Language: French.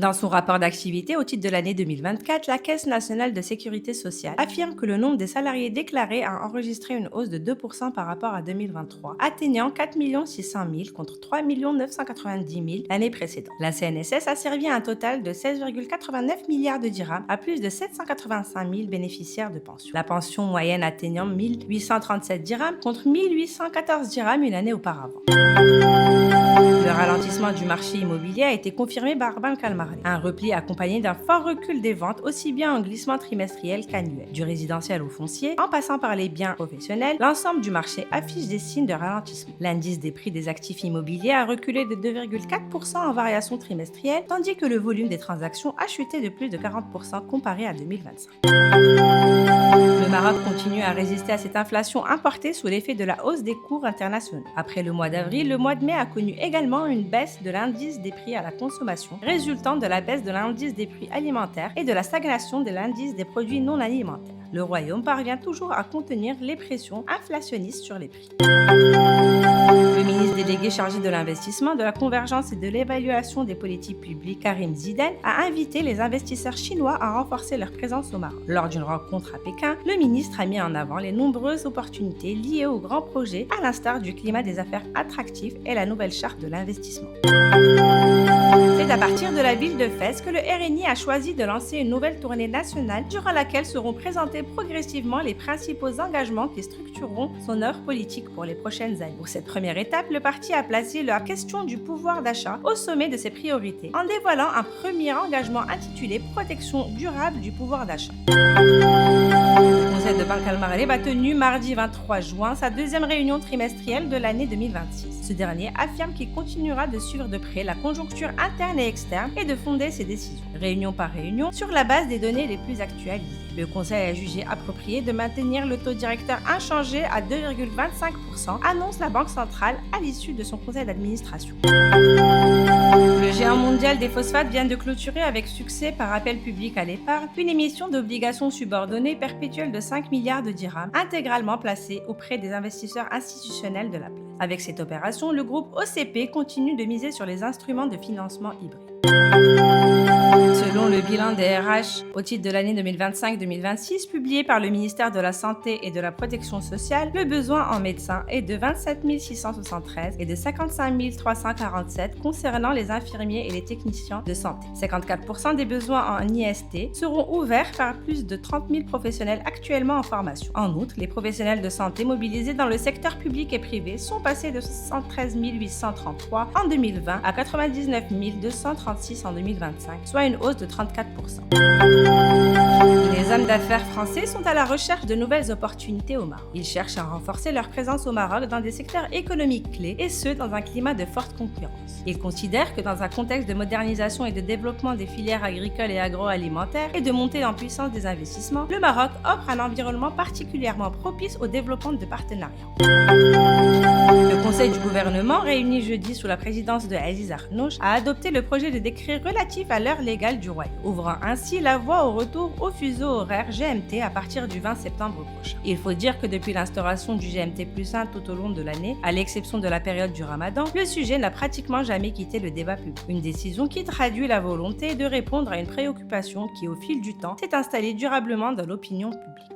Dans son rapport d'activité au titre de l'année 2024, la Caisse nationale de sécurité sociale affirme que le nombre des salariés déclarés a enregistré une hausse de 2% par rapport à 2023, atteignant 4 600 000 contre 3 990 000 l'année précédente. La CNSS a servi à un total de 16,89 milliards de dirhams à plus de 785 000 bénéficiaires de pension. La pension moyenne atteignant 1 837 dirhams contre 1 814 dirhams une année auparavant. Le ralentissement du marché immobilier a été confirmé par Banque Al-Marali. Un repli accompagné d'un fort recul des ventes, aussi bien en glissement trimestriel qu'annuel. Du résidentiel au foncier, en passant par les biens professionnels, l'ensemble du marché affiche des signes de ralentissement. L'indice des prix des actifs immobiliers a reculé de 2,4% en variation trimestrielle, tandis que le volume des transactions a chuté de plus de 40% comparé à 2025. Le Maroc continue à résister à cette inflation importée sous l'effet de la hausse des cours internationaux. Après le mois d'avril, le mois de mai a connu également une baisse de l'indice des prix à la consommation, résultant de la baisse de l'indice des prix alimentaires et de la stagnation de l'indice des produits non alimentaires. Le Royaume parvient toujours à contenir les pressions inflationnistes sur les prix. Le ministre délégué chargé de l'investissement, de la convergence et de l'évaluation des politiques publiques, Karim Zidane, a invité les investisseurs chinois à renforcer leur présence au Maroc. Lors d'une rencontre à Pékin, le ministre a mis en avant les nombreuses opportunités liées aux grands projets, à l'instar du climat des affaires attractif et la nouvelle charte de l'investissement. C'est à partir de la ville de Fès que le RNI a choisi de lancer une nouvelle tournée nationale durant laquelle seront présentés progressivement les principaux engagements qui structureront son œuvre politique pour les prochaines années. Pour cette première étape, le parti a placé la question du pouvoir d'achat au sommet de ses priorités en dévoilant un premier engagement intitulé « Protection durable du pouvoir d'achat ». Le conseil de Banque Al-Marali a tenu mardi 23 juin sa deuxième réunion trimestrielle de l'année 2026. Ce dernier affirme qu'il continuera de suivre de près la conjoncture interne et externe et de fonder ses décisions, réunion par réunion, sur la base des données les plus actualisées. Le conseil a jugé approprié de maintenir le taux directeur inchangé à 2,25%, annonce la Banque centrale à l'issue de son conseil d'administration. Le géant mondial des phosphates vient de clôturer avec succès par appel public à l'épargne une émission d'obligations subordonnées perpétuelles de 5 milliards de dirhams, intégralement placées auprès des investisseurs institutionnels de la place. Avec cette opération, le groupe OCP continue de miser sur les instruments de financement hybride. Selon le bilan des RH au titre de l'année 2025-2026 publié par le ministère de la Santé et de la Protection sociale, le besoin en médecins est de 27 673 et de 55 347 concernant les infirmiers et les techniciens de santé. 54% des besoins en IST seront ouverts par plus de 30 000 professionnels actuellement en formation. En outre, les professionnels de santé mobilisés dans le secteur public et privé sont passés de 73 833 en 2020 à 99 236 en 2025, soit une hausse de 34%. Les hommes d'affaires français sont à la recherche de nouvelles opportunités au Maroc. Ils cherchent à renforcer leur présence au Maroc dans des secteurs économiques clés et ce, dans un climat de forte concurrence. Ils considèrent que dans un contexte de modernisation et de développement des filières agricoles et agroalimentaires et de montée en puissance des investissements, le Maroc offre un environnement particulièrement propice au développement de partenariats. Le Conseil du gouvernement, réuni jeudi sous la présidence de Aziz Arnouch, a adopté le projet de décret relatif à l'heure légale du royaume, ouvrant ainsi la voie au retour au fuseau horaire GMT à partir du 20 septembre prochain. Il faut dire que depuis l'instauration du GMT+1 tout au long de l'année, à l'exception de la période du Ramadan, le sujet n'a pratiquement jamais quitté le débat public. Une décision qui traduit la volonté de répondre à une préoccupation qui, au fil du temps, s'est installée durablement dans l'opinion publique.